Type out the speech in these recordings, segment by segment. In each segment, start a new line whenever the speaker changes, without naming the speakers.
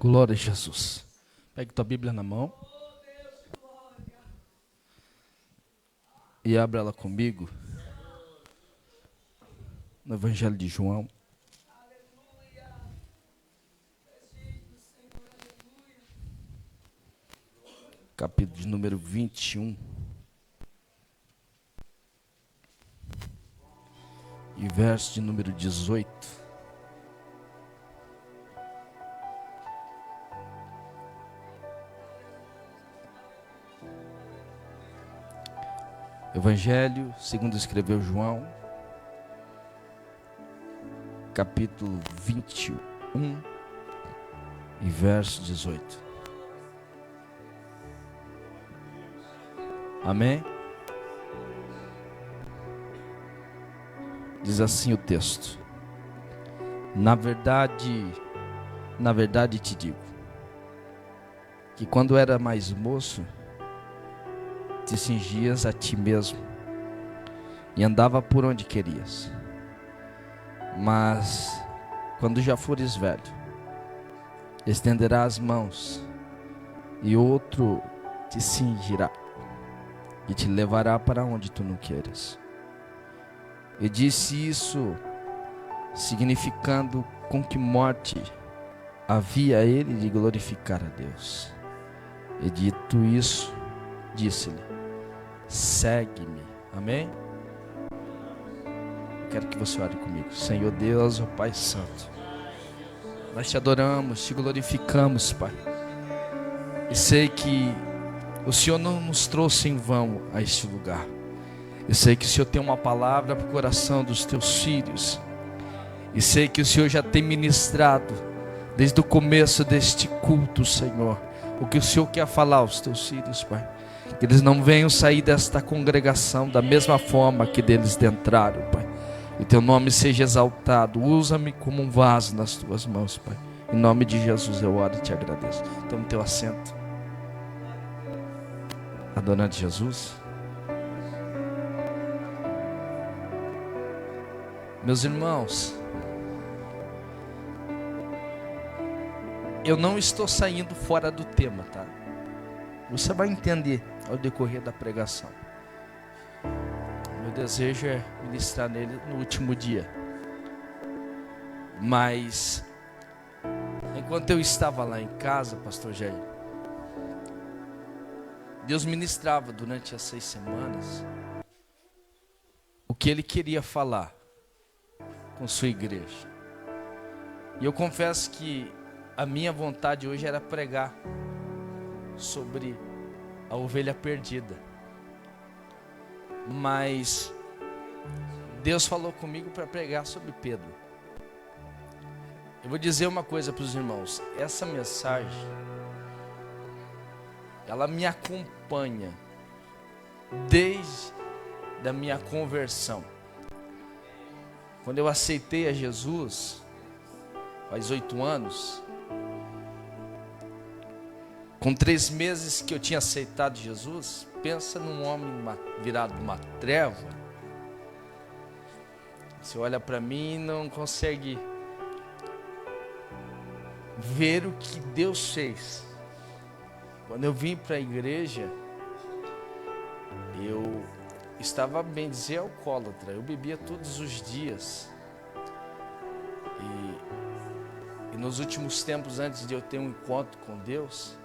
Glória a Jesus. Pegue tua Bíblia na mão e abra ela comigo no Evangelho de João. Capítulo de número 21. E verso de número 18. Evangelho segundo escreveu João, capítulo 21 e verso 18. Amém? Diz assim o texto: na verdade te digo, que quando era mais moço, te cingias a ti mesmo e andava por onde querias. Mas quando já fores velho, estenderás as mãos e outro te cingirá e te levará para onde tu não queiras. E disse isso significando com que morte havia ele de glorificar a Deus. E dito isso, disse-lhe: segue-me. Amém? Quero que você ore comigo. Senhor Deus, ó Pai Santo, nós te adoramos, te glorificamos, Pai. E sei que o Senhor não nos trouxe em vão a este lugar. Eu sei que o Senhor tem uma palavra para o coração dos teus filhos. E sei que o Senhor já tem ministrado desde o começo deste culto, Senhor, o que o Senhor quer falar aos teus filhos, Pai. Que eles não venham sair desta congregação da mesma forma que deles entraram, Pai. E teu nome seja exaltado. Usa-me como um vaso nas tuas mãos, Pai. Em nome de Jesus eu oro e te agradeço. Toma o teu assento. Adorando Jesus. Meus irmãos, eu não estou saindo fora do tema, tá? Você vai entender ao decorrer da pregação. Meu desejo é ministrar nele no último dia. Mas enquanto eu estava lá em casa, pastor Jair, Deus ministrava durante as 6 semanas o que Ele queria falar com sua igreja. E eu confesso que a minha vontade hoje era pregar sobre a ovelha perdida. Mas Deus falou comigo para pregar sobre Pedro. Eu vou dizer uma coisa para os irmãos. Essa mensagem, ela me acompanha desde a minha conversão. Quando eu aceitei a Jesus, faz 8 anos, com 3 meses que eu tinha aceitado Jesus, pensa num homem virado uma treva. Você olha para mim e não consegue ver o que Deus fez. Quando eu vim para a igreja, eu estava, bem dizer, alcoólatra. Eu bebia todos os dias. E nos últimos tempos, antes de eu ter um encontro com Deus,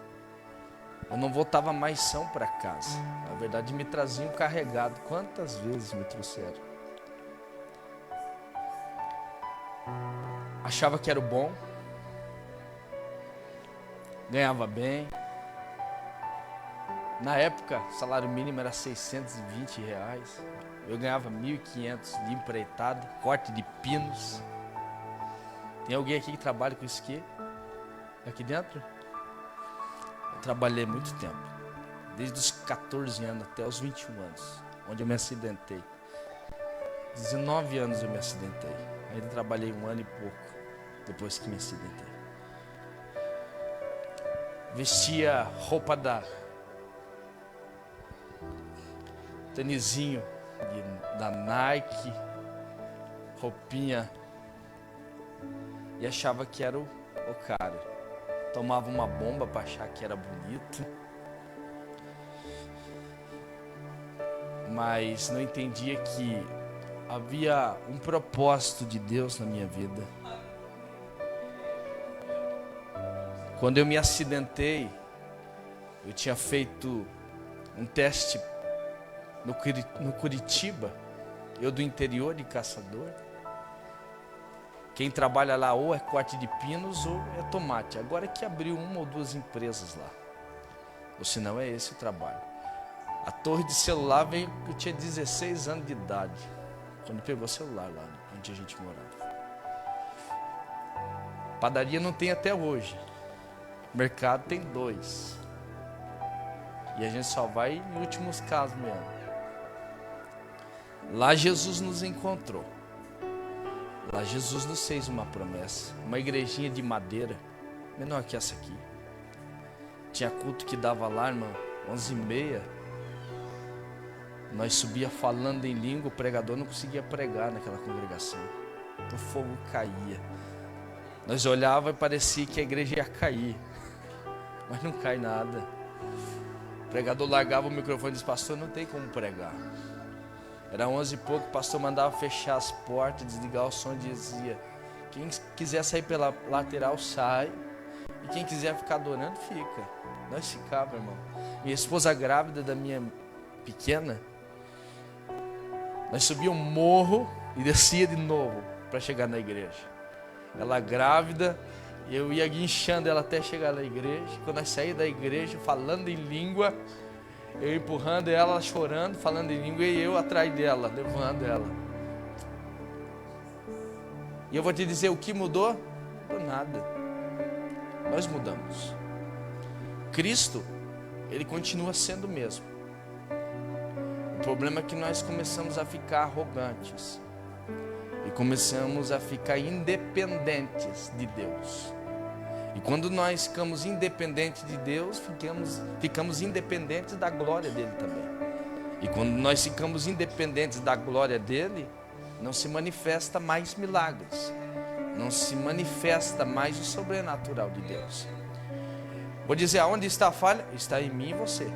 eu não voltava mais são para casa. Na verdade, me traziam carregado. Quantas vezes me trouxeram? Achava que era o bom. Ganhava bem. Na época, o salário mínimo era R$620. Eu ganhava 1.500 de empreitada, corte de pinos. Tem alguém aqui que trabalha com isso aqui? Aqui dentro? Eu trabalhei muito tempo. Desde os 14 anos até os 21 anos. Onde eu me acidentei. 19 anos eu me acidentei. Ainda trabalhei 1 ano e pouco depois que me acidentei. Vestia roupa tênisinho da Nike, roupinha, e achava que era o cara. tomava uma bomba para achar que era bonito, mas não entendia que havia um propósito de Deus na minha vida. Quando eu me acidentei, eu tinha feito um teste no Curitiba, eu do interior de Caçador. Quem trabalha lá ou é corte de pinos ou é tomate. Agora é que abriu uma ou duas empresas lá, ou senão é esse o trabalho. A torre de celular veio, eu tinha 16 anos de idade, quando pegou o celular lá onde a gente morava. Padaria não tem até hoje, mercado tem 2. E a gente só vai em últimos casos mesmo. Lá Jesus nos encontrou. Lá Jesus nos fez uma promessa. Uma igrejinha de madeira, menor que essa aqui. Tinha culto que dava lá, irmão, 11h30. Nós subia falando em língua, o pregador não conseguia pregar naquela congregação. O fogo caía. Nós olhava e parecia que a igreja ia cair. Mas não cai nada. O pregador largava o microfone e disse: pastor, não tem como pregar. Era 11 e pouco, o pastor mandava fechar as portas, desligar o som e dizia: quem quiser sair pela lateral, sai. E quem quiser ficar adorando, fica. Nós ficávamos, irmão. Minha esposa grávida da minha pequena, nós subíamos um morro e descia de novo para chegar na igreja. Ela grávida, eu ia guinchando ela até chegar na igreja. Quando nós saímos da igreja, falando em língua, eu empurrando ela, chorando, falando em língua, e eu atrás dela, levando ela. E eu vou te dizer, o que mudou? Não nada. Nós mudamos. Cristo, Ele continua sendo o mesmo. O problema é que nós começamos a ficar arrogantes. E começamos a ficar independentes de Deus. E quando nós ficamos independentes de Deus, ficamos independentes da glória dele também. E quando nós ficamos independentes da glória dele, não se manifesta mais milagres, não se manifesta mais o sobrenatural de Deus. Vou dizer, aonde está a falha? Está em mim e você.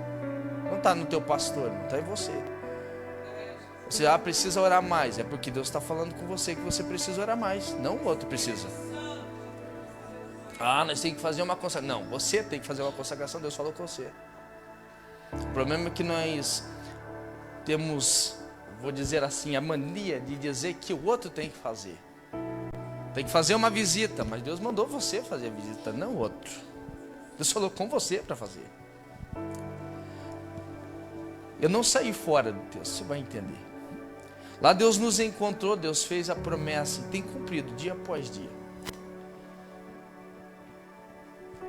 Não está no teu pastor, não está em você. Você precisa orar mais, é porque Deus está falando com você que você precisa orar mais, não o outro precisa. Nós temos que fazer uma consagração. Não, você tem que fazer uma consagração, Deus falou com você. O problema é que nós temos, vou dizer assim, a mania de dizer que o outro tem que fazer. Tem que fazer uma visita, mas Deus mandou você fazer a visita, não o outro. Deus falou com você para fazer. Eu não saí fora do texto, você vai entender. Lá Deus nos encontrou, Deus fez a promessa e tem cumprido dia após dia.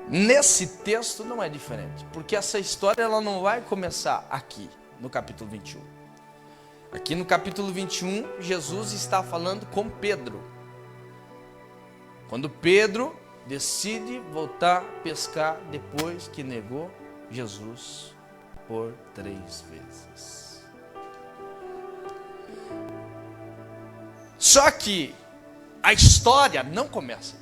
Nesse texto não é diferente, porque essa história ela não vai começar aqui, no capítulo 21. Aqui no capítulo 21, Jesus está falando com Pedro. Quando Pedro decide voltar a pescar depois que negou Jesus por 3 vezes. Só que a história não começa aqui.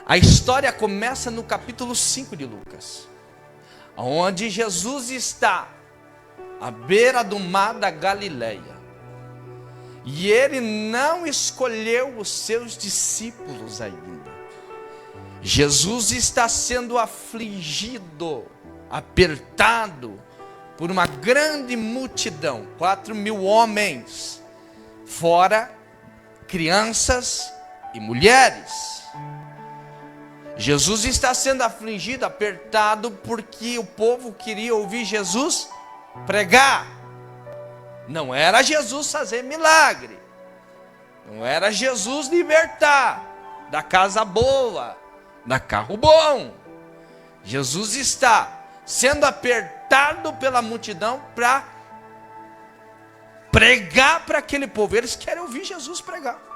A história começa no capítulo 5 de Lucas, onde Jesus está à beira do mar da Galileia. E ele não escolheu os seus discípulos ainda. Jesus está sendo afligido, apertado por uma grande multidão, 4.000 homens, fora crianças e mulheres. Jesus está sendo afligido, apertado, porque o povo queria ouvir Jesus pregar. Não era Jesus fazer milagre, não era Jesus libertar da casa boa, da carro bom. Jesus está sendo apertado pela multidão para pregar para aquele povo. Eles querem ouvir Jesus pregar.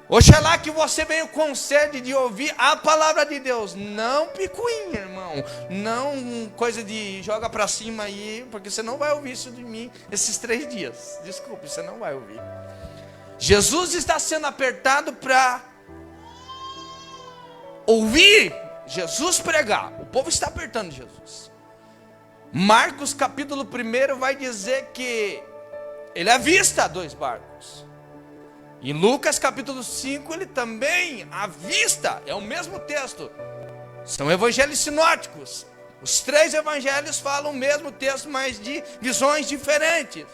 Oxalá que você venha com sede de ouvir a palavra de Deus. Não picuinha, irmão. Não coisa de joga para cima aí, porque você não vai ouvir isso de mim esses 3 dias. Desculpe, você não vai ouvir. Jesus está sendo apertado para ouvir Jesus pregar. O povo está apertando Jesus. Marcos capítulo 1 vai dizer que ele avista 2 barcos. Em Lucas capítulo 5 ele também avista, é o mesmo texto. São evangelhos sinóticos. Os 3 evangelhos falam o mesmo texto, mas de visões diferentes.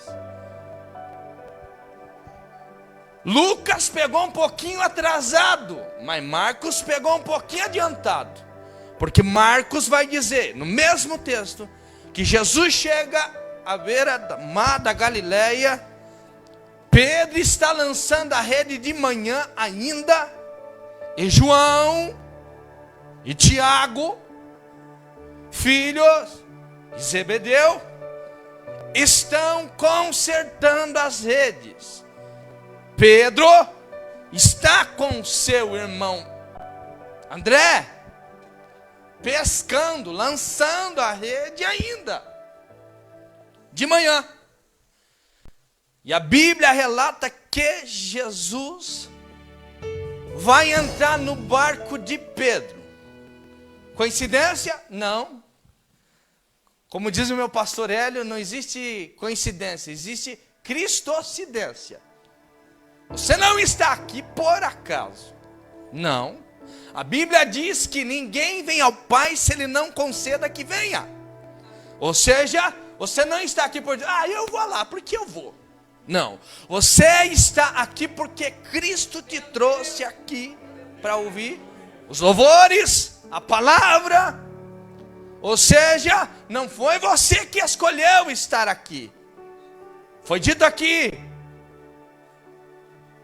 Lucas pegou um pouquinho atrasado, mas Marcos pegou um pouquinho adiantado. Porque Marcos vai dizer, no mesmo texto, que Jesus chega à beira do mar da Galileia. Pedro está lançando a rede de manhã ainda. E João e Tiago, filhos de Zebedeu, estão consertando as redes. Pedro está com seu irmão André, pescando, lançando a rede ainda, de manhã. E a Bíblia relata que Jesus vai entrar no barco de Pedro. Coincidência? Não. Como diz o meu pastor Hélio, não existe coincidência, existe cristocidência. Você não está aqui por acaso. Não. A Bíblia diz que ninguém vem ao Pai se Ele não conceda que venha. Ou seja, você não está aqui por dizer, eu vou lá, porque eu vou. Não. Você está aqui porque Cristo te trouxe aqui para ouvir os louvores, a palavra. Ou seja, não foi você que escolheu estar aqui. Foi dito aqui: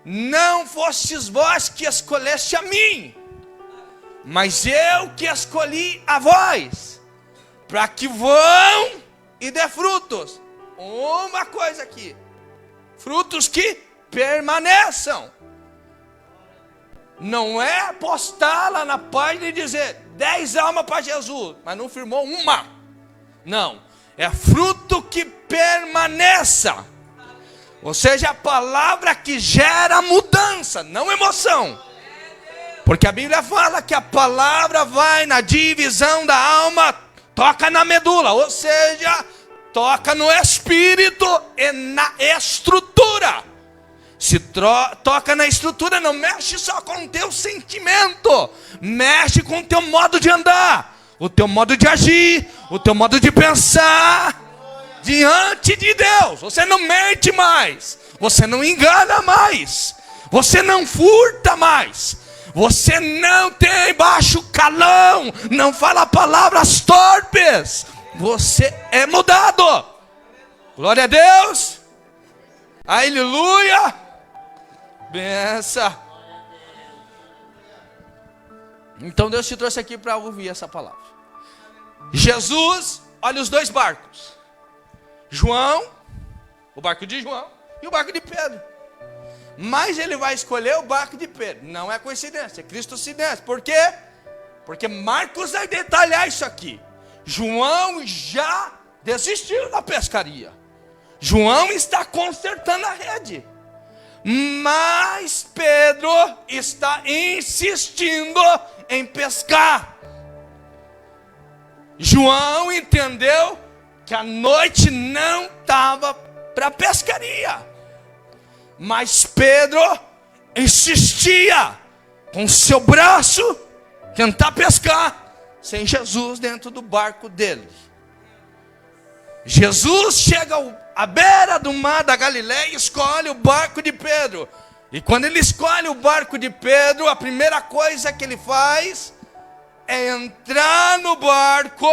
não fostes vós que escolheste a mim, mas eu que escolhi a vós, para que vão e dê frutos. Uma coisa aqui: frutos que permaneçam. Não é postar lá na página e dizer 10 almas para Jesus, mas não firmou uma. Não, é fruto que permaneça. Ou seja, a palavra que gera mudança, não emoção. Porque a Bíblia fala que a palavra vai na divisão da alma, toca na medula, ou seja, toca no espírito e na estrutura. Se toca na estrutura, não mexe só com o teu sentimento, mexe com o teu modo de andar, o teu modo de agir, o teu modo de pensar diante de Deus. Você não mente mais, você não engana mais, você não furta mais, você não tem baixo calão, não fala palavras torpes. Você é mudado. Glória a Deus. Aleluia. Benção. Então Deus te trouxe aqui para ouvir essa palavra. Jesus, olha os 2 barcos. João, o barco de João e o barco de Pedro. Mas ele vai escolher o barco de Pedro. Não é coincidência, é cristocidência. Por quê? Porque Marcos vai detalhar isso aqui. João já desistiu da pescaria. João está consertando a rede. Mas Pedro está insistindo em pescar. João entendeu que a noite não estava para pescaria. Mas Pedro insistia com seu braço tentar pescar sem Jesus dentro do barco dele. Jesus chega à beira do mar da Galileia e escolhe o barco de Pedro. E quando ele escolhe o barco de Pedro, a primeira coisa que ele faz é entrar no barco.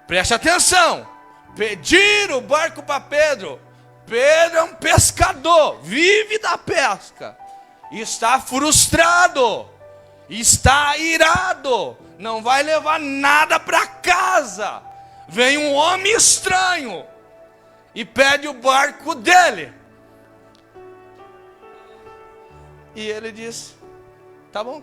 Preste atenção. Pedir o barco para Pedro. Pedro é um pescador, vive da pesca. Está frustrado. Está irado. Não vai levar nada para casa. Vem um homem estranho e pede o barco dele. E ele diz: tá bom.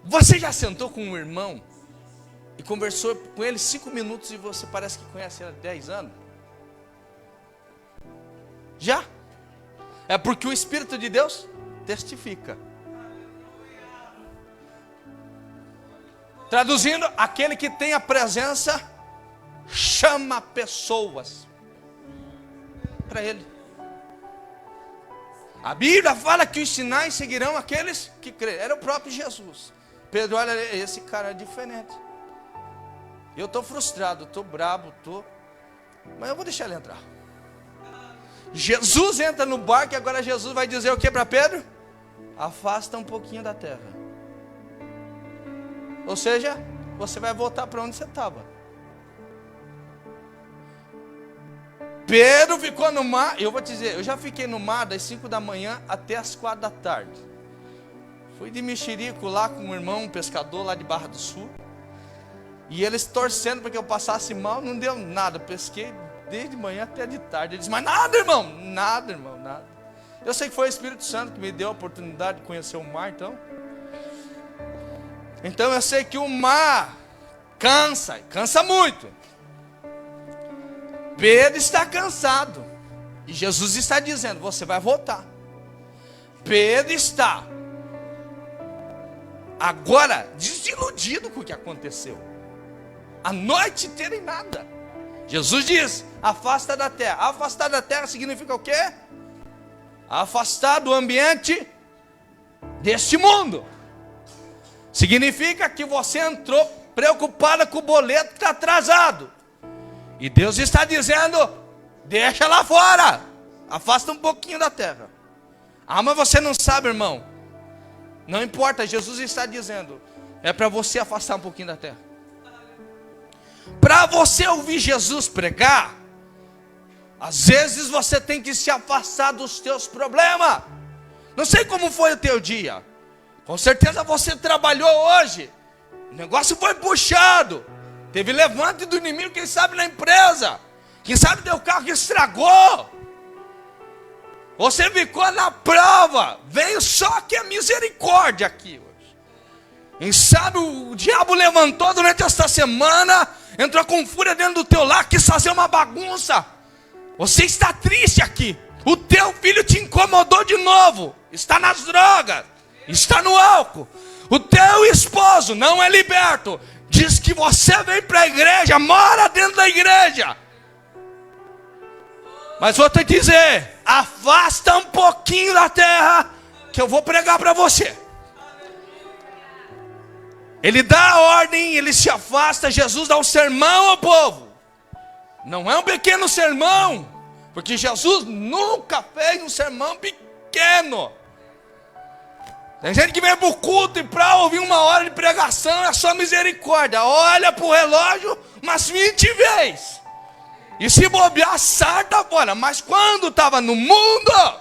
Você já sentou com um irmão e conversou com ele 5 minutos e você parece que conhece ele há 10 anos? Já. É porque o Espírito de Deus testifica. Traduzindo, aquele que tem a presença chama pessoas para ele. A Bíblia fala que os sinais seguirão aqueles que creem. Era o próprio Jesus. Pedro, olha, esse cara é diferente. Eu estou frustrado, estou brabo, mas eu vou deixar ele entrar. Jesus entra no barco e agora Jesus vai dizer o que para Pedro? Afasta um pouquinho da terra. Ou seja, você vai voltar para onde você estava. Pedro ficou no mar. Eu vou te dizer, eu já fiquei no mar das 5 da manhã até as 4 da tarde. Fui de mexerico lá com um irmão, um pescador lá de Barra do Sul. E eles torcendo para que eu passasse mal, não deu nada. Pesquei desde manhã até de tarde. Ele disse, mas nada, irmão. Nada, irmão, nada. Eu sei que foi o Espírito Santo que me deu a oportunidade de conhecer o mar, Então eu sei que o mar cansa muito. Pedro está cansado. E Jesus está dizendo, você vai voltar. Pedro está agora desiludido com o que aconteceu. A noite inteira em nada. Jesus diz, afasta da terra. Afastar da terra significa o quê? Afastar do ambiente deste mundo. Significa que você entrou preocupada com o boleto que está atrasado. E Deus está dizendo, deixa lá fora. Afasta um pouquinho da terra. Ah, mas você não sabe, irmão. Não importa, Jesus está dizendo, é para você afastar um pouquinho da terra. Para você ouvir Jesus pregar, às vezes você tem que se afastar dos teus problemas. Não sei como foi o teu dia. Com certeza você trabalhou hoje. O negócio foi puxado. Teve levante do inimigo, quem sabe na empresa. Quem sabe teu carro que estragou. Você ficou na prova. Veio só que a misericórdia aqui hoje. Quem sabe o diabo levantou durante esta semana, entrou com fúria dentro do teu lar, quis fazer uma bagunça. Você está triste aqui. O teu filho te incomodou de novo. Está nas drogas. Está no álcool. O teu esposo não é liberto. Diz que você vem para a igreja, mora dentro da igreja. Mas vou te dizer, afasta um pouquinho da terra, que eu vou pregar para você. Ele dá a ordem, ele se afasta, Jesus dá um sermão ao povo. Não é um pequeno sermão, porque Jesus nunca fez um sermão pequeno. Tem gente que vem para o culto e para ouvir 1 hora de pregação é só misericórdia. Olha para o relógio umas 20 vezes. E se bobear, sarta fora. Mas quando estava no mundo,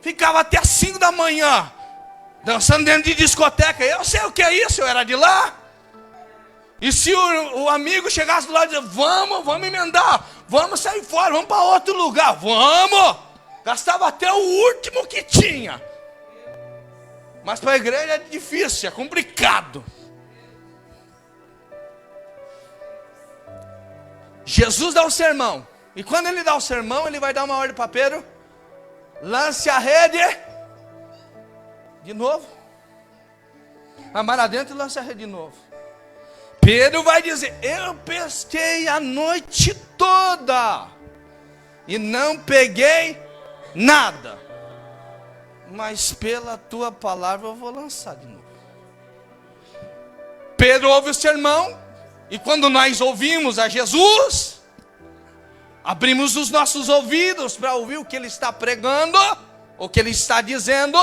ficava até as 5 da manhã, dançando dentro de discoteca. Eu sei o que é isso, eu era de lá. E se o amigo chegasse do lado e dizia, vamos emendar, vamos sair fora, vamos para outro lugar, vamos. Gastava até o último que tinha. Mas para a igreja é difícil, é complicado. Jesus dá o sermão. E quando ele dá o sermão, ele vai dar uma ordem para Pedro. Lance a rede. De novo. Vai mais lá dentro e lance a rede de novo. Pedro vai dizer, eu pesquei a noite toda. E não peguei nada. Mas pela tua palavra eu vou lançar de novo. Pedro ouve o sermão. E quando nós ouvimos a Jesus, abrimos os nossos ouvidos para ouvir o que ele está pregando, o que ele está dizendo.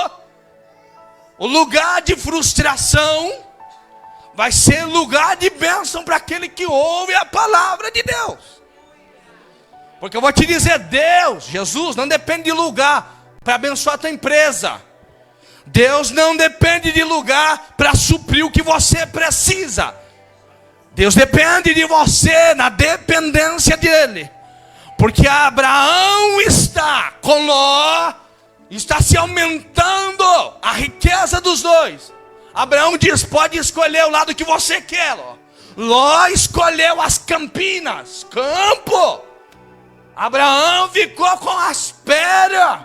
O lugar de frustração vai ser lugar de bênção para aquele que ouve a palavra de Deus. Porque eu vou te dizer, Deus, Jesus, não depende de lugar para abençoar a tua empresa. Deus não depende de lugar para suprir o que você precisa. Deus depende de você, na dependência dele. Porque Abraão está com Ló, está se aumentando a riqueza dos dois. Abraão diz, pode escolher o lado que você quer, Ló. Ló escolheu as campinas, campo. Abraão ficou com as pedras,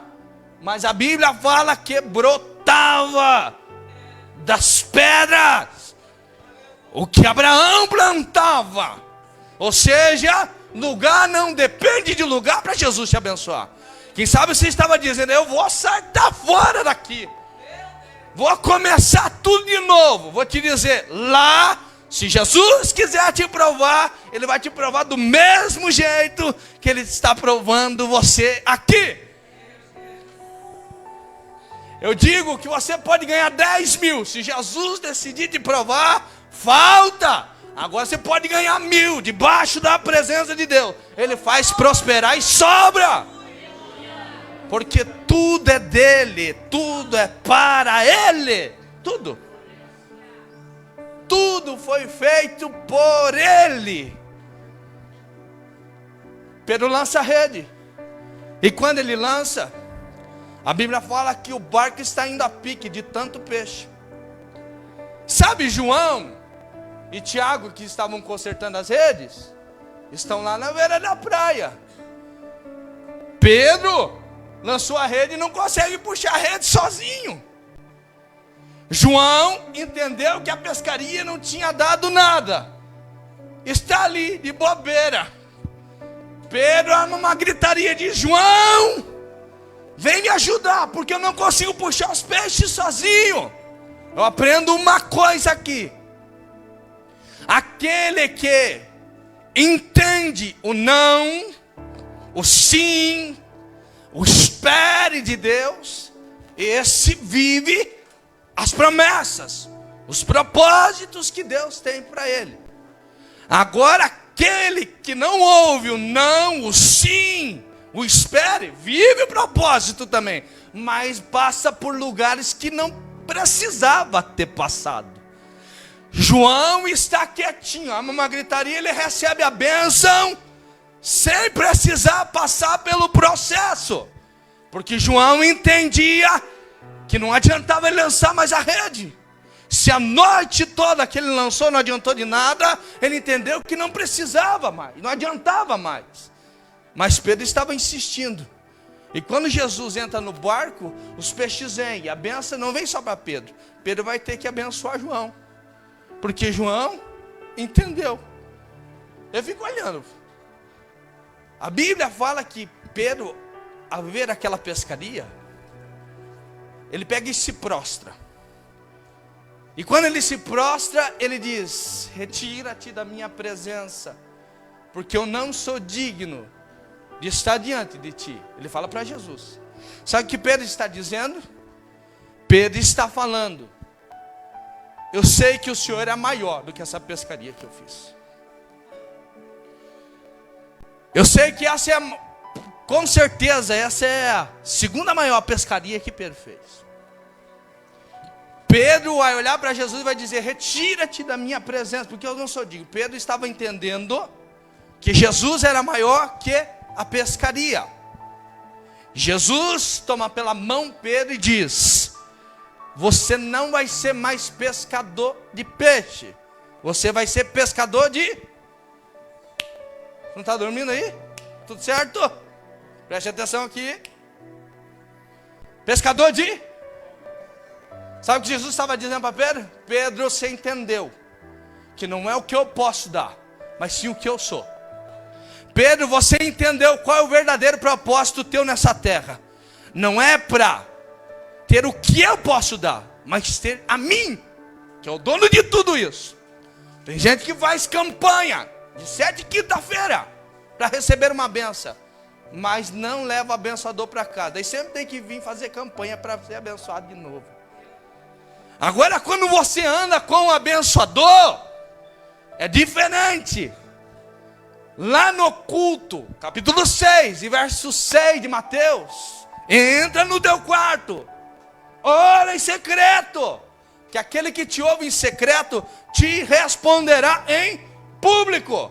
mas a Bíblia fala que brotava das pedras o que Abraão plantava. Ou seja, lugar não depende de lugar para Jesus te abençoar. Quem sabe você estava dizendo: eu vou saltar fora daqui, vou começar tudo de novo. Vou te dizer, lá, se Jesus quiser te provar, Ele vai te provar do mesmo jeito que Ele está provando você aqui. Eu digo que você pode ganhar 10 mil, se Jesus decidir te provar, falta. Agora você pode ganhar 1000, debaixo da presença de Deus. Ele faz prosperar e sobra. Porque tudo é dele, tudo é para Ele, tudo. Tudo foi feito por Ele. Pedro lança a rede. E quando ele lança, a Bíblia fala que o barco está indo a pique de tanto peixe. Sabe, João e Tiago, que estavam consertando as redes, estão lá na beira da praia. Pedro lançou a rede e não consegue puxar a rede sozinho. João entendeu que a pescaria não tinha dado nada, está ali de bobeira. Pedro arma uma gritaria, diz: João, vem me ajudar, porque eu não consigo puxar os peixes sozinho. Eu aprendo uma coisa aqui: aquele que entende o não, o sim, o espere de Deus, esse vive as promessas, os propósitos que Deus tem para ele. Agora, aquele que não ouve o não, o sim, o espere, vive o propósito também, mas passa por lugares que não precisava ter passado. João está quietinho, arma uma gritaria, ele recebe a bênção sem precisar passar pelo processo, porque João entendia que não adiantava ele lançar mais a rede. Se a noite toda que ele lançou não adiantou de nada, ele entendeu que não precisava mais, não adiantava mais. Mas Pedro estava insistindo. E quando Jesus entra no barco, os peixes vêm, e a bênção não vem só para Pedro. Pedro vai ter que abençoar João, porque João entendeu. Eu fico olhando. A Bíblia fala que Pedro, ao ver aquela pescaria, ele pega e se prostra. E quando ele se prostra, ele diz: retira-te da minha presença, porque eu não sou digno de estar diante de ti. Ele fala para Jesus. Sabe o que Pedro está dizendo? Pedro está falando: eu sei que o Senhor é maior do que essa pescaria que eu fiz. Eu sei que essa é, com certeza, essa é a segunda maior pescaria que Pedro fez. Pedro vai olhar para Jesus e vai dizer: retira-te da minha presença, porque eu não sou digno. Pedro estava entendendo que Jesus era maior que a pescaria. Jesus toma pela mão Pedro e diz: você não vai ser mais pescador de peixe, você vai ser pescador de... Não está dormindo aí? Tudo certo? Preste atenção aqui. Pescador de... Sabe o que Jesus estava dizendo para Pedro? Pedro, você entendeu que não é o que eu posso dar, mas sim o que eu sou. Pedro, você entendeu qual é o verdadeiro propósito teu nessa terra. Não é para ter o que eu posso dar, mas ter a mim, que é o dono de tudo isso. Tem gente que faz campanha de 7 quinta-feira para receber uma benção, mas não leva o abençoador para cá. Daí sempre tem que vir fazer campanha para ser abençoado de novo. Agora, quando você anda com o abençoador, é diferente. Lá no culto, capítulo 6, e verso 6 de Mateus: entra no teu quarto, ora em secreto, que aquele que te ouve em secreto te responderá em público.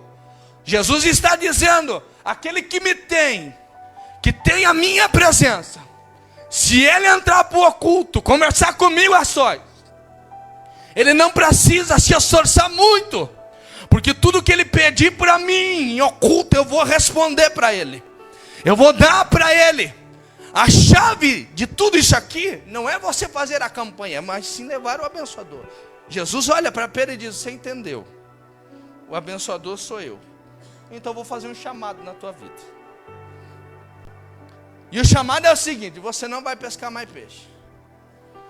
Jesus está dizendo: aquele que me tem, que tem a minha presença, se ele entrar para o oculto, conversar comigo a sós, ele não precisa se esforçar muito, porque tudo que ele pedir para mim em oculto, eu vou responder para ele. Eu vou dar para ele. A chave de tudo isso aqui não é você fazer a campanha, mas sim levar o abençoador. Jesus olha para Pedro e diz: você entendeu? O abençoador sou eu. Então eu vou fazer um chamado na tua vida. E o chamado é o seguinte: você não vai pescar mais peixe.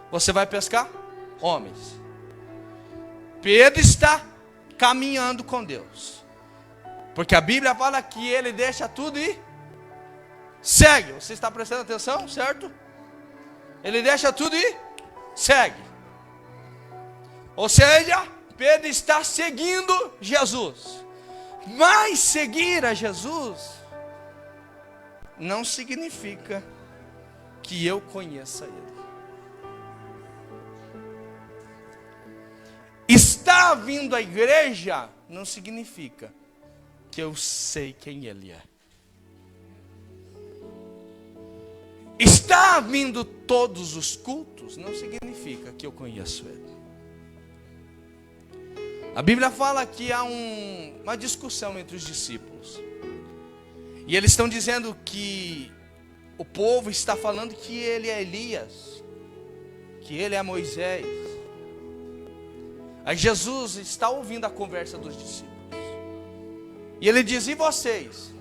Você vai pescar homens. Pedro está caminhando com Deus. Porque a Bíblia fala que ele deixa tudo e segue. Você está prestando atenção, certo? Ele deixa tudo e segue. Ou seja, Pedro está seguindo Jesus. Mas seguir a Jesus não significa que eu conheça Ele. Estar vindo à igreja não significa que eu sei quem Ele é. Estar vindo todos os cultos não significa que eu conheço Ele. A Bíblia fala que há uma discussão entre os discípulos. E eles estão dizendo que o povo está falando que ele é Elias, que ele é Moisés. Aí Jesus está ouvindo a conversa dos discípulos. E ele diz: e vocês?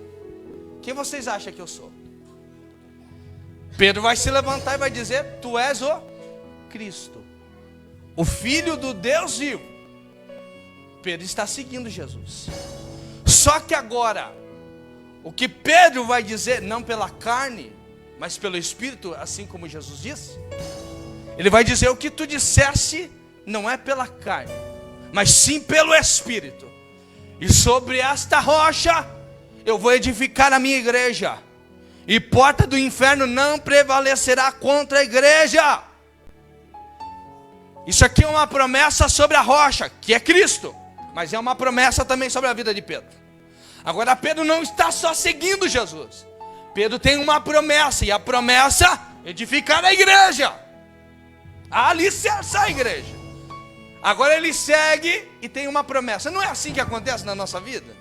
Quem vocês acham que eu sou? Pedro vai se levantar e vai dizer: tu és o Cristo, o Filho do Deus vivo. Pedro está seguindo Jesus. Só que agora, o que Pedro vai dizer, não pela carne, mas pelo Espírito, assim como Jesus disse, ele vai dizer: o que tu disseste não é pela carne, mas sim pelo Espírito. E sobre esta rocha eu vou edificar a minha igreja, e porta do inferno não prevalecerá contra a igreja. Isso aqui é uma promessa sobre a rocha, que é Cristo, mas é uma promessa também sobre a vida de Pedro. Agora Pedro não está só seguindo Jesus. Pedro tem uma promessa, e a promessa é edificar a igreja, alicerçar a igreja. Agora ele segue e tem uma promessa. Não é assim que acontece na nossa vida?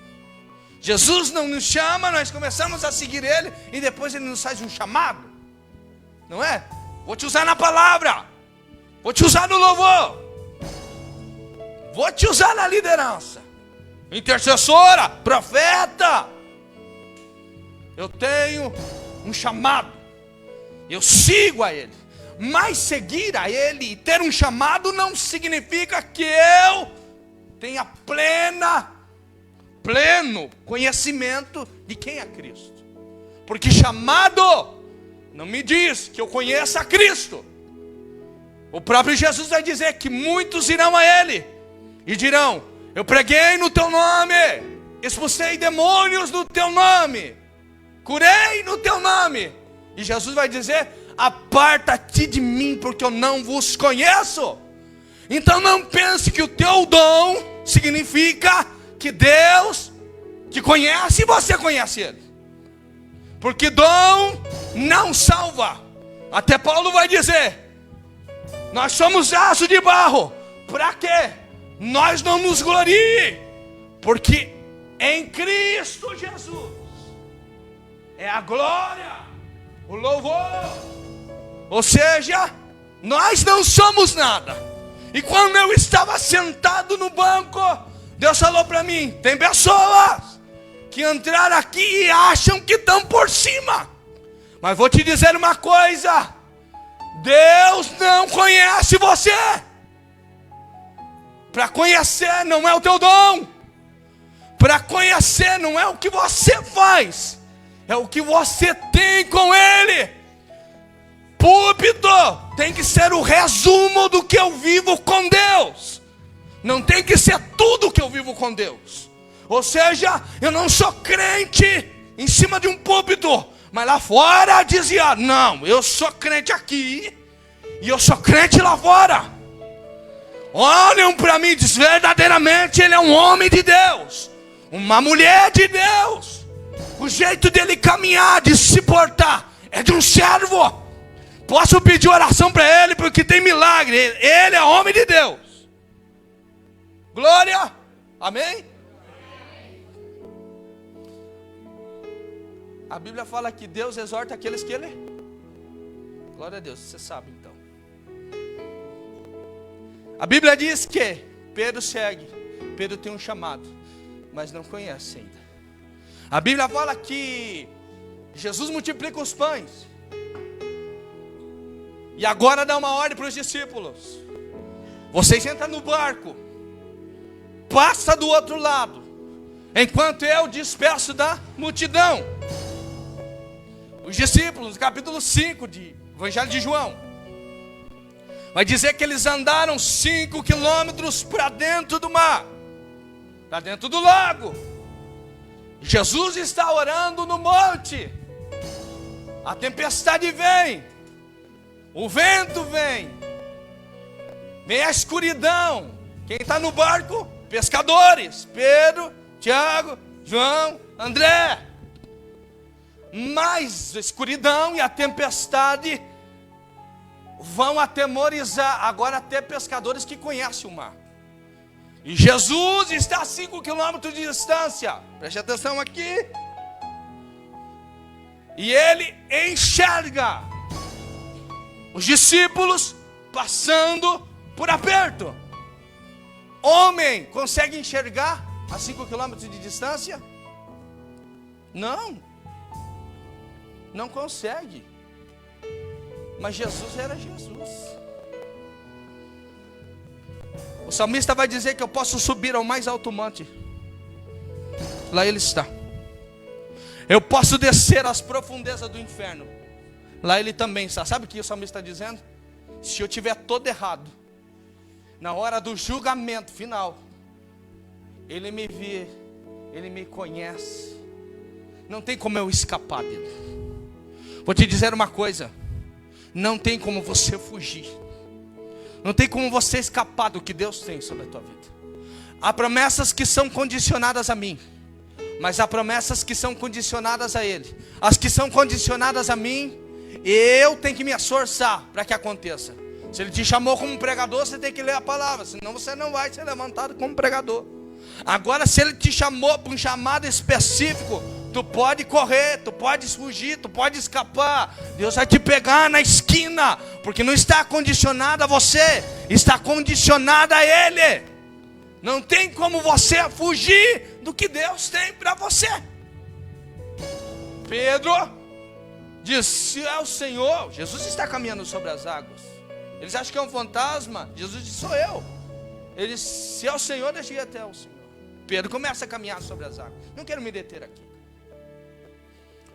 Jesus não nos chama, nós começamos a seguir Ele, e depois Ele nos faz um chamado. Não é? Vou te usar na palavra, vou te usar no louvor, vou te usar na liderança, intercessora, profeta. Eu tenho um chamado, eu sigo a Ele. Mas seguir a Ele e ter um chamado não significa que eu tenha pleno conhecimento de quem é Cristo. Porque chamado não me diz que eu conheça a Cristo. O próprio Jesus vai dizer que muitos irão a Ele e dirão: eu preguei no Teu nome, expulsei demônios no Teu nome, curei no Teu nome. E Jesus vai dizer: aparta-te de mim, porque eu não vos conheço. Então não pense que o teu dom significa que Deus te conhece e você conhece Ele. Porque dom não salva. Até Paulo vai dizer: nós somos vaso de barro. Para quê? Nós não nos glorie, porque em Cristo Jesus é a glória, o louvor. Ou seja, nós não somos nada. E quando eu estava sentado no banco, Deus falou para mim: tem pessoas que entraram aqui e acham que estão por cima. Mas vou te dizer uma coisa: Deus não conhece você. Para conhecer não é o teu dom. Para conhecer não é o que você faz, é o que você tem com Ele. Púlpito tem que ser o resumo do que eu vivo com Deus. Não tem que ser tudo que eu vivo com Deus. Ou seja, eu não sou crente em cima de um púlpito, mas lá fora dizia: não, eu sou crente aqui e eu sou crente lá fora. Olham para mim e dizem: verdadeiramente ele é um homem de Deus, uma mulher de Deus. O jeito dele caminhar, de se portar, é de um servo. Posso pedir oração para ele, porque tem milagre. Ele é homem de Deus. Glória. Amém? A Bíblia fala que Deus exorta aqueles que Ele... Glória a Deus, você sabe então. A Bíblia diz que Pedro segue. Pedro tem um chamado, mas não conhece ainda. A Bíblia fala que Jesus multiplica os pães. E agora dá uma ordem para os discípulos: vocês entram no barco, passa do outro lado, enquanto eu disperso da multidão. Os discípulos, no capítulo 5 de Evangelho de João, vai dizer que eles andaram 5 quilômetros para dentro do mar, para dentro do lago. Jesus está orando no monte. A tempestade vem, o vento vem, vem a escuridão. Quem está no barco? Pescadores: Pedro, Tiago, João, André. Mas a escuridão e a tempestade vão atemorizar agora até pescadores que conhecem o mar. E Jesus está a 5 quilômetros de distância. Preste atenção aqui. E ele enxerga os discípulos passando por aperto. Homem consegue enxergar a 5 quilômetros de distância? Não. Não consegue. Mas Jesus era Jesus. O salmista vai dizer que eu posso subir ao mais alto monte. Lá ele está. Eu posso descer às profundezas do inferno. Lá ele também está. Sabe o que o salmista está dizendo? Se eu tiver todo errado, na hora do julgamento final, ele me vê, ele me conhece. Não tem como eu escapar dele. Vou te dizer uma coisa: não tem como você fugir. Não tem como você escapar do que Deus tem sobre a tua vida. Há promessas que são condicionadas a mim, mas há promessas que são condicionadas a Ele. As que são condicionadas a mim, eu tenho que me esforçar para que aconteça. Se Ele te chamou como pregador, você tem que ler a palavra, senão você não vai ser levantado como pregador. Agora, se Ele te chamou para um chamado específico, tu pode correr, tu pode fugir, tu pode escapar. Deus vai te pegar na esquina, porque não está condicionado a você, está condicionado a Ele. Não tem como você fugir do que Deus tem para você. Pedro disse ao Senhor: Jesus está caminhando sobre as águas. Eles acham que é um fantasma. Jesus disse: sou eu. Ele disse: se é o Senhor, deixa eu ir até o Senhor. Pedro começa a caminhar sobre as águas. Não quero me deter aqui.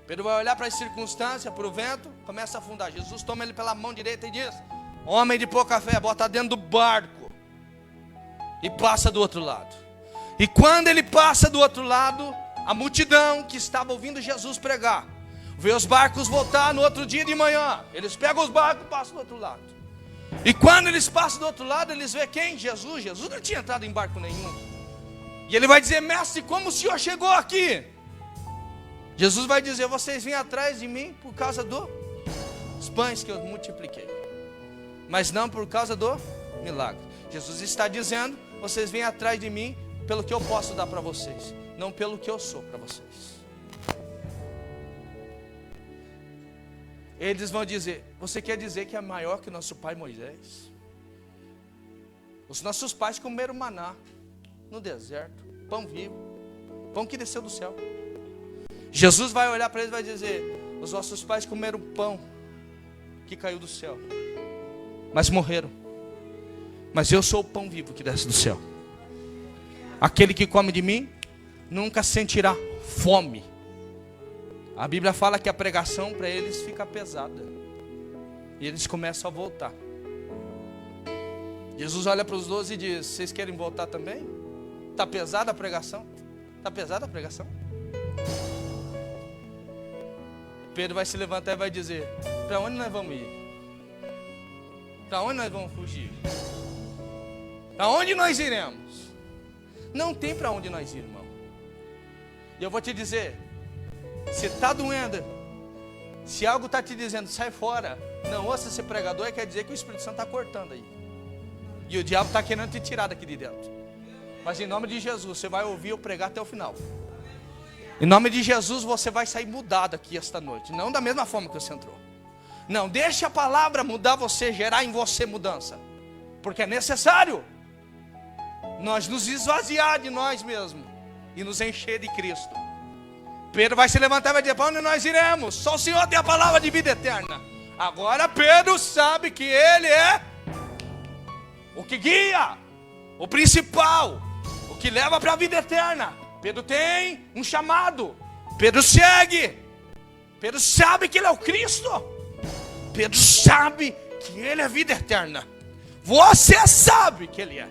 Pedro vai olhar para as circunstâncias, para o vento, começa a afundar. Jesus toma ele pela mão direita e diz: homem de pouca fé, bota dentro do barco e passa do outro lado. E quando ele passa do outro lado, a multidão que estava ouvindo Jesus pregar vê os barcos voltar no outro dia de manhã. Eles pegam os barcos e passam do outro lado. E quando eles passam do outro lado, eles veem quem? Jesus. Jesus não tinha entrado em barco nenhum. E ele vai dizer: mestre, como o senhor chegou aqui? Jesus vai dizer: vocês vêm atrás de mim por causa dos pães que eu multipliquei, mas não por causa do milagre. Jesus está dizendo: vocês vêm atrás de mim pelo que eu posso dar para vocês, não pelo que eu sou para vocês. Eles vão dizer: você quer dizer que é maior que nosso pai Moisés? Os nossos pais comeram maná no deserto, pão vivo, pão que desceu do céu. Jesus vai olhar para eles e vai dizer: os vossos pais comeram pão que caiu do céu, mas morreram. Mas eu sou o pão vivo que desce do céu. Aquele que come de mim nunca sentirá fome. A Bíblia fala que a pregação para eles fica pesada, e eles começam a voltar. Jesus olha para os 12 e diz: vocês querem voltar também? Está pesada a pregação? Está pesada a pregação? Pedro vai se levantar e vai dizer: para onde nós vamos ir? Para onde nós vamos fugir? Para onde nós iremos? Não tem para onde nós ir, irmão. E eu vou te dizer: se está doendo, se algo está te dizendo sai fora, não ouça ser pregador, quer dizer que o Espírito Santo está cortando aí. E o diabo está querendo te tirar daqui de dentro. Mas em nome de Jesus, você vai ouvir eu pregar até o final. Em nome de Jesus, você vai sair mudado aqui esta noite. Não da mesma forma que você entrou. Não, deixe a palavra mudar você, gerar em você mudança. Porque é necessário nós nos esvaziar de nós mesmos e nos encher de Cristo. Pedro vai se levantar e vai dizer: para onde nós iremos? Só o Senhor tem a palavra de vida eterna. Agora Pedro sabe que ele é o que guia, o principal, o que leva para a vida eterna. Pedro tem um chamado. Pedro segue. Pedro sabe que ele é o Cristo. Pedro sabe que ele é a vida eterna. Você sabe que ele é.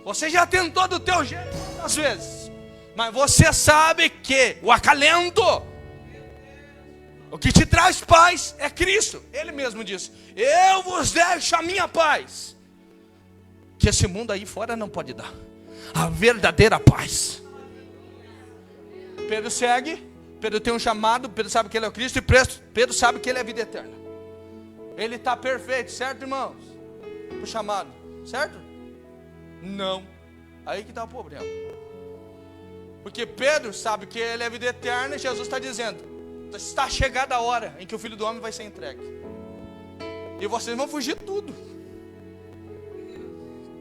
Você já tentou do teu jeito muitas vezes, mas você sabe que o acalento, o que te traz paz é Cristo. Ele mesmo disse: eu vos deixo a minha paz, que esse mundo aí fora não pode dar. A verdadeira paz. Pedro segue. Pedro tem um chamado. Pedro sabe que ele é o Cristo. E Pedro sabe que ele é a vida eterna. Ele está perfeito, certo, irmãos? O chamado, certo? Não. Aí que está o problema. Porque Pedro sabe que ele é a vida eterna. E Jesus está dizendo: está chegada a hora em que o Filho do Homem vai ser entregue. E vocês vão fugir de tudo.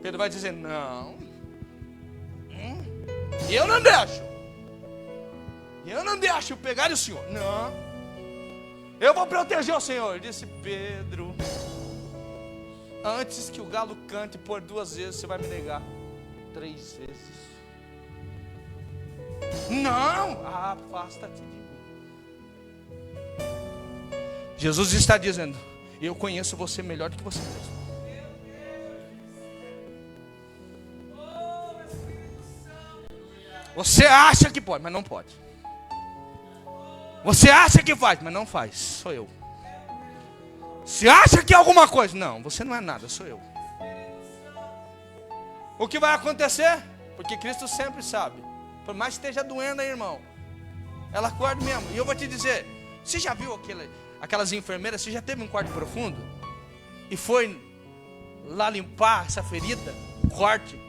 Pedro vai dizer: não. Eu não deixo. Eu não deixo pegar o Senhor. Não. Eu vou proteger o Senhor. Ele disse: Pedro, antes que o galo cante por 2 vezes, você vai me negar 3 vezes. Não. Afasta-te de mim. Jesus está dizendo: eu conheço você melhor do que você mesmo. Você acha que pode, mas não pode. Você acha que faz, mas não faz. Sou eu. Você acha que é alguma coisa? Não, você não é nada, sou eu. O que vai acontecer? Porque Cristo sempre sabe. Por mais que esteja doendo aí, irmão, ela acorda mesmo. E eu vou te dizer: você já viu aquelas enfermeiras? Você já teve um quarto profundo? E foi lá limpar essa ferida, corte.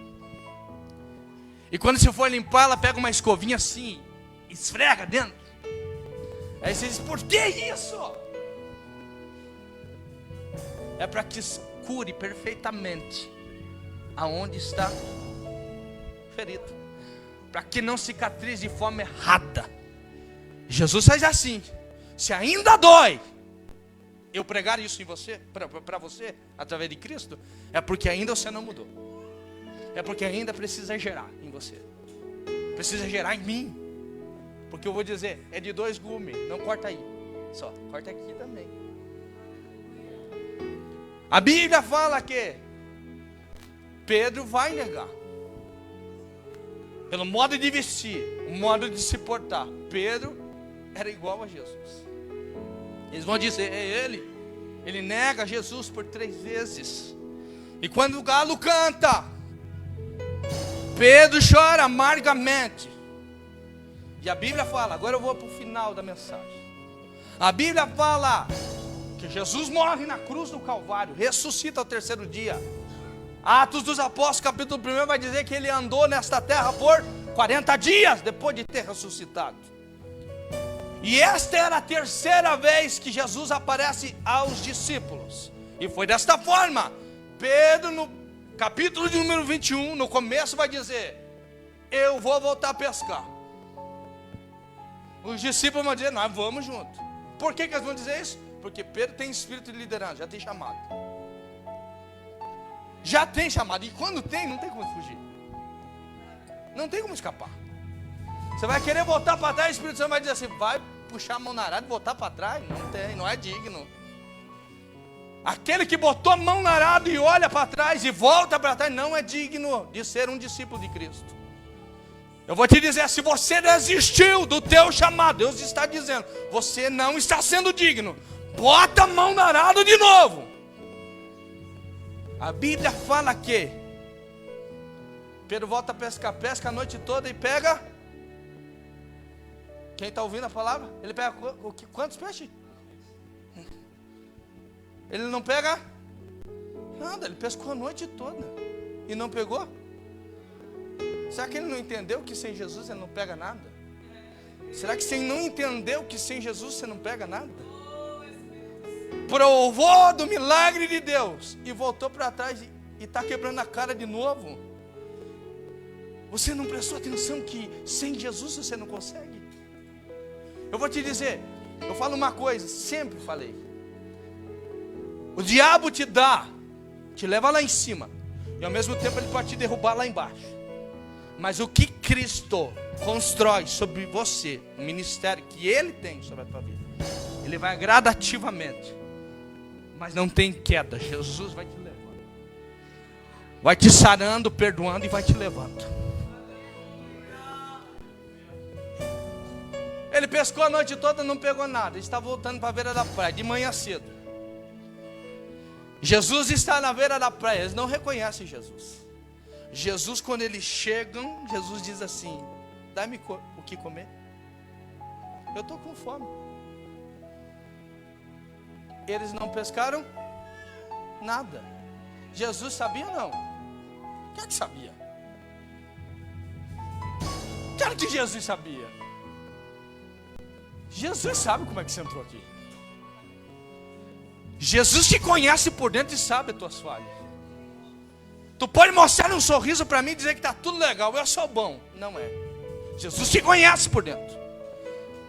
E quando você for limpar, ela pega uma escovinha assim, esfrega dentro. Aí você diz: por que isso? É para que cure perfeitamente aonde está ferido, para que não cicatrize de forma errada. Jesus faz assim: se ainda dói eu pregar isso em você, para você, através de Cristo, é porque ainda você não mudou. É porque ainda precisa gerar em você. Precisa gerar em mim. Porque eu vou dizer: é de 2 gumes. Não corta aí. Só, corta aqui também. A Bíblia fala que Pedro vai negar. Pelo modo de vestir, o modo de se portar, Pedro era igual a Jesus. Eles vão dizer: é ele. Ele nega Jesus por 3 vezes. E quando o galo canta, Pedro chora amargamente. E a Bíblia fala, agora eu vou para o final da mensagem. A Bíblia fala que Jesus morre na cruz do Calvário, ressuscita ao 3º dia. Atos dos Apóstolos, capítulo 1, vai dizer que ele andou nesta terra por 40 dias, depois de ter ressuscitado. E esta era a 3ª vez que Jesus aparece aos discípulos. E foi desta forma. Pedro, no capítulo de número 21, no começo vai dizer: eu vou voltar a pescar. Os discípulos vão dizer: nós vamos junto. Por que eles vão dizer isso? Porque Pedro tem espírito de liderança, já tem chamado. Já tem chamado. E quando tem, não tem como fugir. Não tem como escapar. Você vai querer voltar para trás, o Espírito Santo vai dizer assim: vai puxar a mão na arada e voltar para trás? Não tem, não é digno. Aquele que botou a mão na arada e olha para trás e volta para trás, não é digno de ser um discípulo de Cristo. Eu vou te dizer: se você desistiu do teu chamado, Deus está dizendo, você não está sendo digno. Bota a mão na arada de novo. A Bíblia fala que Pedro volta a pescar, pesca a noite toda e pega. Quem está ouvindo a palavra? Ele pega quantos peixes? Ele não pega nada, ele pescou a noite toda e não pegou. Será que ele não entendeu que sem Jesus ele não pega nada? Será que você não entendeu que sem Jesus você não pega nada? Provou do milagre de Deus e voltou para trás e está quebrando a cara de novo. Você não prestou atenção que sem Jesus você não consegue? Eu vou te dizer, eu falo uma coisa, sempre falei. O diabo te dá, te leva lá em cima, e ao mesmo tempo ele pode te derrubar lá embaixo. Mas o que Cristo constrói sobre você, o ministério que Ele tem sobre a tua vida, Ele vai gradativamente, mas não tem queda. Jesus vai te levando, vai te sarando, perdoando e vai te levando. Ele pescou a noite toda, não pegou nada, ele está voltando para a beira da praia, de manhã cedo. Jesus está na beira da praia, eles não reconhecem Jesus. Jesus, quando eles chegam, Jesus diz assim: dá-me o que comer, eu estou com fome. Eles não pescaram nada. Jesus sabia não? Quem é que sabia? Quem que Jesus sabia? Jesus sabe como é que você entrou aqui. Jesus te conhece por dentro e sabe as tuas falhas. Tu pode mostrar um sorriso para mim e dizer que está tudo legal, eu sou bom. Não é. Jesus te conhece por dentro.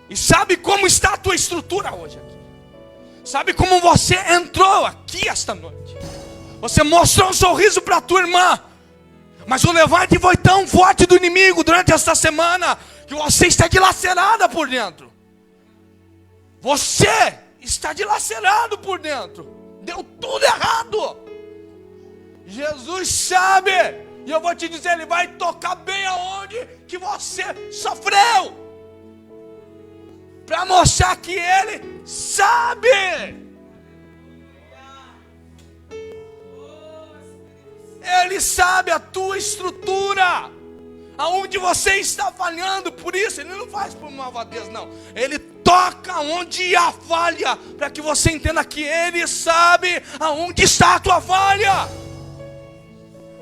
E sabe como está a tua estrutura hoje aqui. Sabe como você entrou aqui esta noite. Você mostrou um sorriso para a tua irmã. Mas o levante foi tão forte do inimigo durante esta semana que você está dilacerada por dentro. Você está dilacerado por dentro. Deu tudo errado. Jesus sabe, e eu vou te dizer, Ele vai tocar bem aonde que você sofreu, para mostrar que Ele sabe. Ele sabe a tua estrutura, aonde você está falhando. Por isso, Ele não faz por malvadez, não. Ele toca onde há falha, para que você entenda que Ele sabe aonde está a tua falha.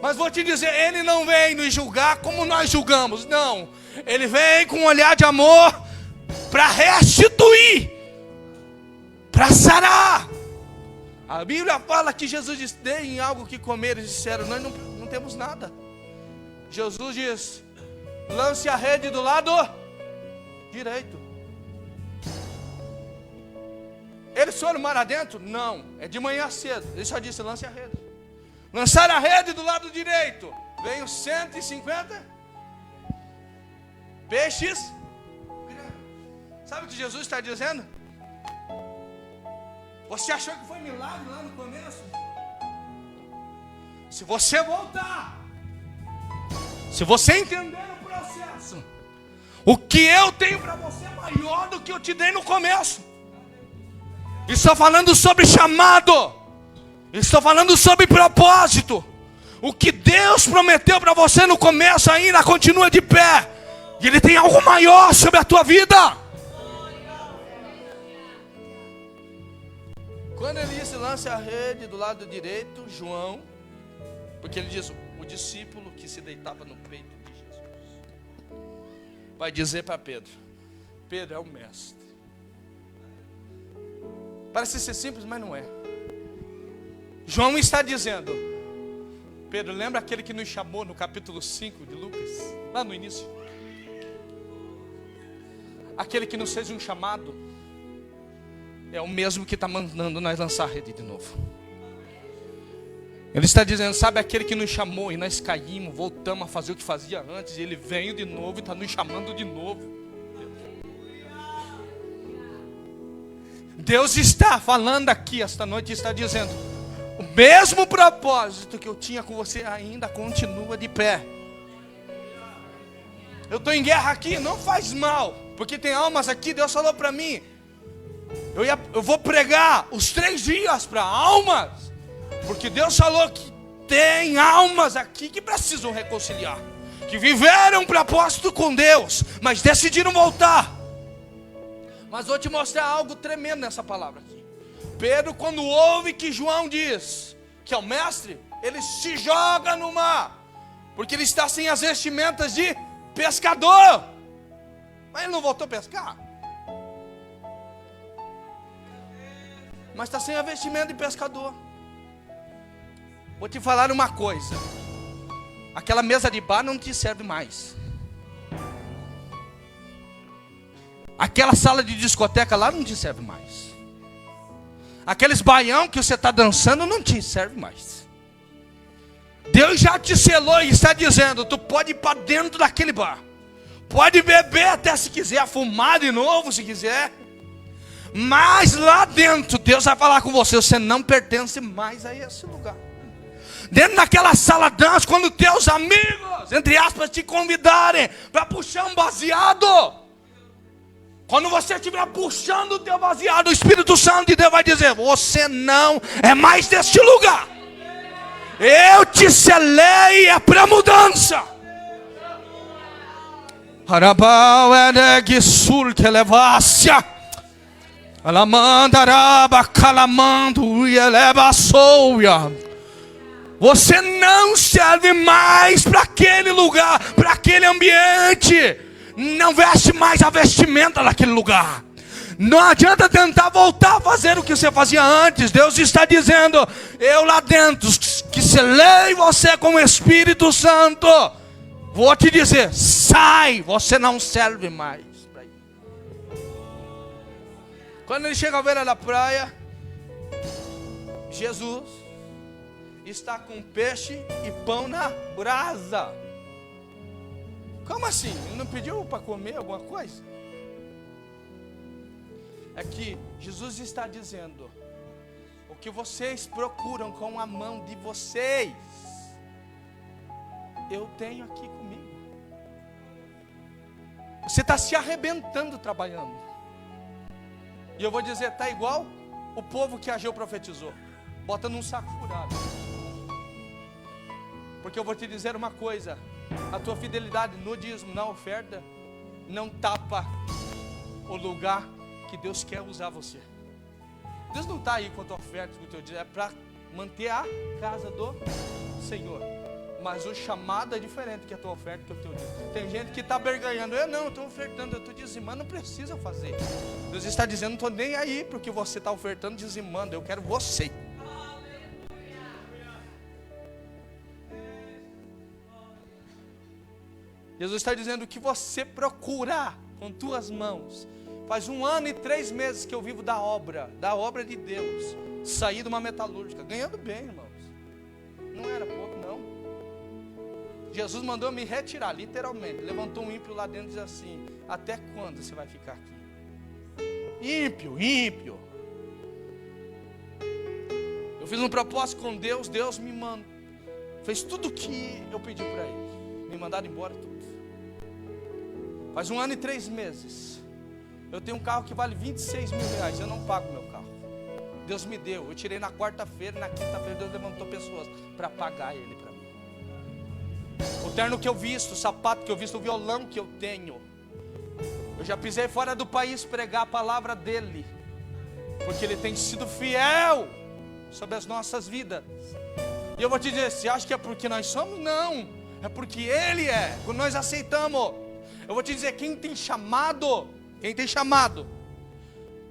Mas vou te dizer, Ele não vem nos julgar como nós julgamos, não. Ele vem com um olhar de amor para restituir, para sarar. A Bíblia fala que Jesus disse: deem algo que comer. Eles disseram: nós não temos nada. Jesus diz: lance a rede do lado direito. Eles foram mar adentro? Não, é de manhã cedo. Ele só disse: lance a rede. Lançaram a rede do lado direito. Veio 150 peixes. Sabe o que Jesus está dizendo? Você achou que foi milagre lá no começo? Se você voltar, se você entender o processo, o que eu tenho para você é maior do que eu te dei no começo. Estou falando sobre chamado. Estou falando sobre propósito. O que Deus prometeu para você no começo ainda continua de pé. E Ele tem algo maior sobre a tua vida. Quando Ele disse: lance a rede do lado direito, João, porque Ele diz: o discípulo que se deitava no peito de Jesus, vai dizer para Pedro: Pedro é o mestre. Parece ser simples, mas não é. João está dizendo: Pedro, lembra aquele que nos chamou no capítulo 5 de Lucas, lá no início? Aquele que nos fez um chamado é o mesmo que está mandando nós lançar a rede de novo. Ele está dizendo: sabe aquele que nos chamou e nós caímos, voltamos a fazer o que fazia antes, e Ele veio de novo e está nos chamando de novo. Deus está falando aqui esta noite e está dizendo: o mesmo propósito que eu tinha com você ainda continua de pé. Eu estou em guerra aqui, não faz mal, porque tem almas aqui. Deus falou para mim: eu vou pregar os 3 dias para almas, porque Deus falou que tem almas aqui que precisam reconciliar, que viveram um propósito com Deus, mas decidiram voltar. Mas vou te mostrar algo tremendo nessa palavra aqui. Pedro, quando ouve que João diz que é o mestre, ele se joga no mar, porque ele está sem as vestimentas de pescador. Mas ele não voltou a pescar? Mas está sem a vestimenta de pescador. Vou te falar uma coisa. Aquela mesa de bar não te serve mais. Aquela sala de discoteca lá não te serve mais. Aqueles baião que você está dançando não te serve mais. Deus já te selou e está dizendo: tu pode ir para dentro daquele bar. Pode beber até se quiser, fumar de novo se quiser. Mas lá dentro Deus vai falar com você: você não pertence mais a esse lugar. Dentro daquela sala dança, quando teus amigos, entre aspas, te convidarem para puxar um baseado, quando você estiver puxando o teu baseado, o Espírito Santo de Deus vai dizer: você não é mais deste lugar. Eu te selei, é para mudança. Arabau eregue sul que levácia. Alamandaraba calamando e eleva a souia. Você não serve mais para aquele lugar, para aquele ambiente. Não veste mais a vestimenta daquele lugar. Não adianta tentar voltar a fazer o que você fazia antes. Deus está dizendo: eu lá dentro, que selei você com o Espírito Santo, vou te dizer: sai, você não serve mais. Quando ele chega à beira da praia, Jesus está com peixe e pão na brasa. Como assim? Ele não pediu para comer alguma coisa? É que Jesus está dizendo: o que vocês procuram com a mão de vocês, eu tenho aqui comigo. Você está se arrebentando trabalhando. E eu vou dizer, está igual o povo que Ageu profetizou, bota num saco furado. Porque eu vou te dizer uma coisa: a tua fidelidade no dízimo, na oferta, não tapa o lugar que Deus quer usar você. Deus não está aí com a tua oferta, com o teu dízimo, é para manter a casa do Senhor. Mas o chamado é diferente que a tua oferta, que o teu dízimo. Tem gente que está berganhando: eu estou ofertando, eu estou dizimando, não precisa fazer. Deus está dizendo: não estou nem aí porque você está ofertando, dizimando, eu quero você. Jesus está dizendo: o que você procura com tuas mãos. Faz 1 ano e 3 meses que eu vivo da obra de Deus. Saí de uma metalúrgica, ganhando bem, irmãos. Não era pouco, não. Jesus mandou me retirar, literalmente. Levantou um ímpio lá dentro e disse assim: até quando você vai ficar aqui? Ímpio. Eu fiz um propósito com Deus, Deus me mandou. Fez tudo o que eu pedi para Ele. Me mandaram embora tudo. Faz 1 ano e 3 meses. Eu tenho um carro que vale 26 mil reais. Eu não pago meu carro. Deus me deu. Eu tirei na quarta-feira, na quinta-feira Deus levantou pessoas para pagar ele para mim. O terno que eu visto, o sapato que eu visto, o violão que eu tenho. Eu já pisei fora do país pregar a palavra dele, porque ele tem sido fiel sobre as nossas vidas. E eu vou te dizer: você acha que é porque nós somos? Não, é porque ele é. Quando nós aceitamos. Eu vou te dizer: quem tem chamado,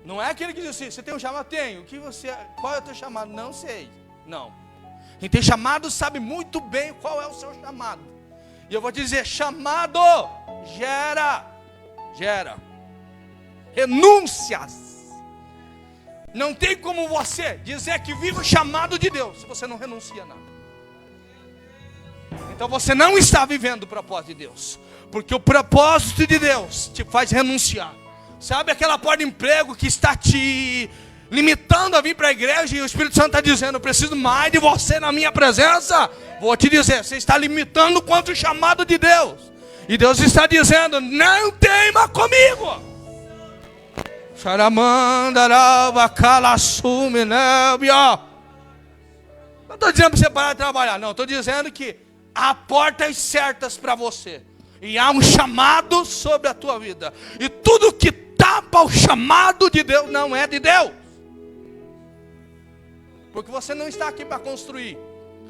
não é aquele que diz assim: você tem um chamado? Tenho. Qual é o teu chamado? Não sei. Não. Quem tem chamado sabe muito bem qual é o seu chamado. E eu vou te dizer: chamado gera renúncias. Não tem como você dizer que vive o chamado de Deus se você não renuncia a nada. Então você não está vivendo o propósito de Deus, porque o propósito de Deus te faz renunciar. Sabe aquela porta de emprego que está te limitando a vir para a igreja, e o Espírito Santo está dizendo: eu preciso mais de você na minha presença? Vou te dizer: você está limitando quanto o chamado de Deus. E Deus está dizendo: não teima comigo. Não estou dizendo para você parar de trabalhar, não. Estou dizendo que há portas certas para você. E há um chamado sobre a tua vida. E tudo que tapa o chamado de Deus não é de Deus. Porque você não está aqui para construir.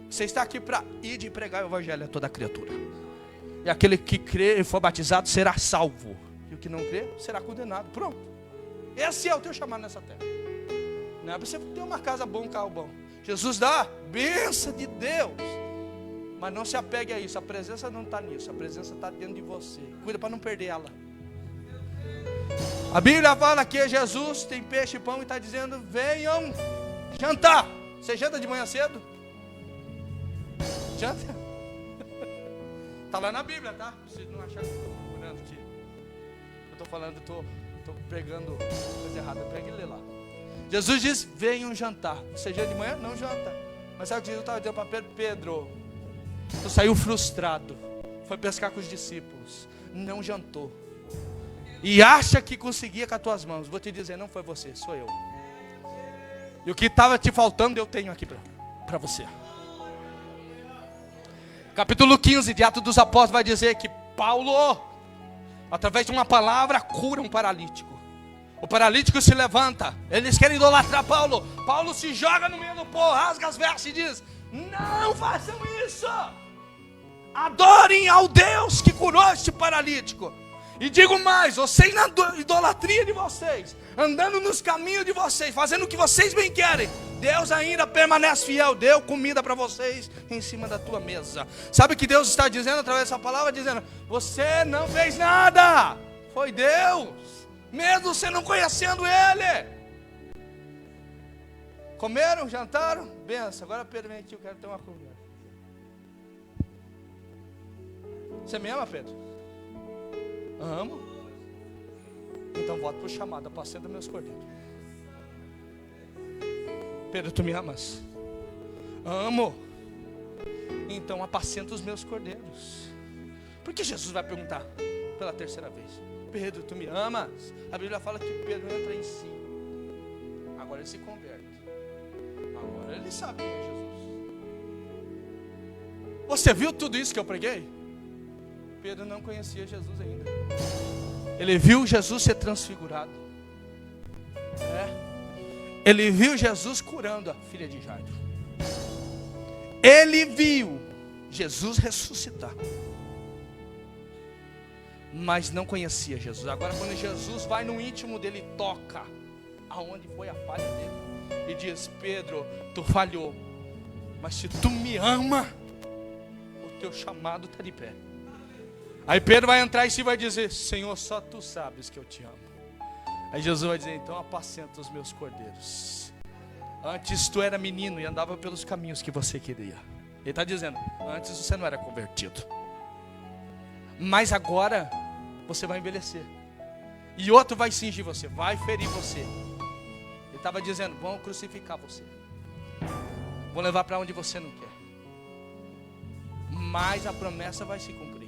Você está aqui para ir de pregar o evangelho a toda criatura. E aquele que crer e for batizado será salvo. E o que não crê será condenado. Pronto. Esse é o teu chamado nessa terra. Não é para você ter uma casa boa, um carro bom. Jesus dá bênção de Deus. Mas não se apegue a isso. A presença não está nisso. A presença está dentro de você. Cuida para não perder ela. A Bíblia fala que Jesus tem peixe e pão e está dizendo: venham jantar. Você janta de manhã cedo? Janta? Está lá na Bíblia, tá? Vocês não acharam que eu estou procurando aqui. Eu estou falando, estou pregando coisa errada. Pega e lê lá. Jesus diz: venham jantar. Você janta de manhã? Não janta. Mas sabe o que Jesus estava dizendo para Pedro? Pedro, tu saiu frustrado. Foi pescar com os discípulos. Não jantou. E acha que conseguia com as tuas mãos. Vou te dizer, não foi você, sou eu. E o que estava te faltando eu tenho aqui para você. Capítulo 15 de Atos dos Apóstolos vai dizer que Paulo, através de uma palavra, cura um paralítico. O paralítico se levanta. Eles querem idolatrar Paulo. Paulo se joga no meio do povo, rasga as vestes e diz: não façam isso. Adorem ao Deus que curou este paralítico. E digo mais, vocês na idolatria de vocês, andando nos caminhos de vocês, fazendo o que vocês bem querem, Deus ainda permanece fiel, deu comida para vocês em cima da tua mesa. Sabe o que Deus está dizendo através dessa palavra? Dizendo: você não fez nada, foi Deus, mesmo você não conhecendo Ele. Comeram, jantaram, benção. Agora permite, eu quero ter uma conversa. Você me ama, Pedro? Amo. Então volta para o chamado, apacenta meus cordeiros. Pedro, tu me amas? Amo. Então apacenta os meus cordeiros. Porque Jesus vai perguntar pela terceira vez: Pedro, tu me amas? A Bíblia fala que Pedro entra em si. Agora ele se converte. Agora ele sabe quem é Jesus. Você viu tudo isso que eu preguei? Pedro não conhecia Jesus ainda. Ele viu Jesus ser transfigurado. Ele viu Jesus curando a filha de Jairo. Ele viu Jesus ressuscitar. Mas não conhecia Jesus. Agora quando Jesus vai no íntimo dele, toca aonde foi a falha dele e diz: Pedro, tu falhou, mas se tu me ama, o teu chamado está de pé. Aí Pedro vai entrar em si e vai dizer: Senhor, só tu sabes que eu te amo. Aí Jesus vai dizer: então apacenta os meus cordeiros. Antes tu era menino e andava pelos caminhos que você queria. Ele está dizendo: antes você não era convertido, mas agora você vai envelhecer. E outro vai cingir você, vai ferir você. Ele estava dizendo: vão crucificar você, vão levar para onde você não quer. Mas a promessa vai se cumprir.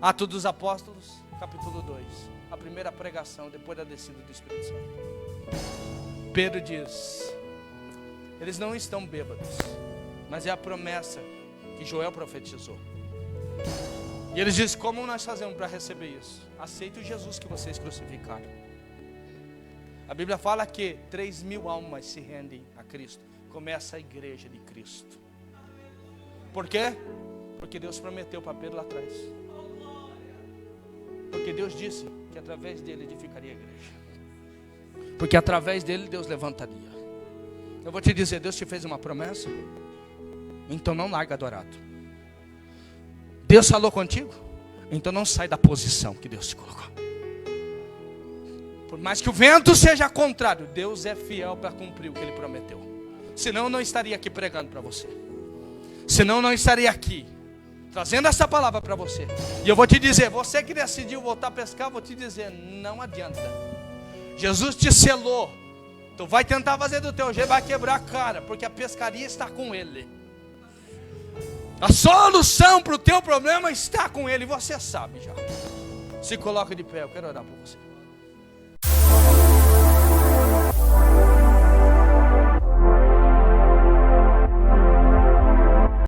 Atos dos Apóstolos, capítulo 2. A primeira pregação depois da descida do Espírito Santo. Pedro diz: eles não estão bêbados, mas é a promessa que Joel profetizou. E eles dizem: como nós fazemos para receber isso? Aceita o Jesus que vocês crucificaram. A Bíblia fala que 3.000 almas se rendem a Cristo. Começa a igreja de Cristo. Por quê? Porque Deus prometeu para Pedro lá atrás. Porque Deus disse que através dele edificaria a igreja. Porque através dele Deus levantaria. Eu vou te dizer, Deus te fez uma promessa, então não larga adorado. Deus falou contigo, então não sai da posição que Deus te colocou. Por mais que o vento seja contrário, Deus é fiel para cumprir o que Ele prometeu. Senão eu não estaria aqui pregando para você. Senão eu não estaria aqui trazendo essa palavra para você. E eu vou te dizer, você que decidiu voltar a pescar, eu vou te dizer, não adianta. Jesus te selou. Tu vai tentar fazer do teu jeito, vai quebrar a cara, porque a pescaria está com Ele. A solução para o teu problema está com Ele, você sabe já. Se coloca de pé, eu quero orar por você.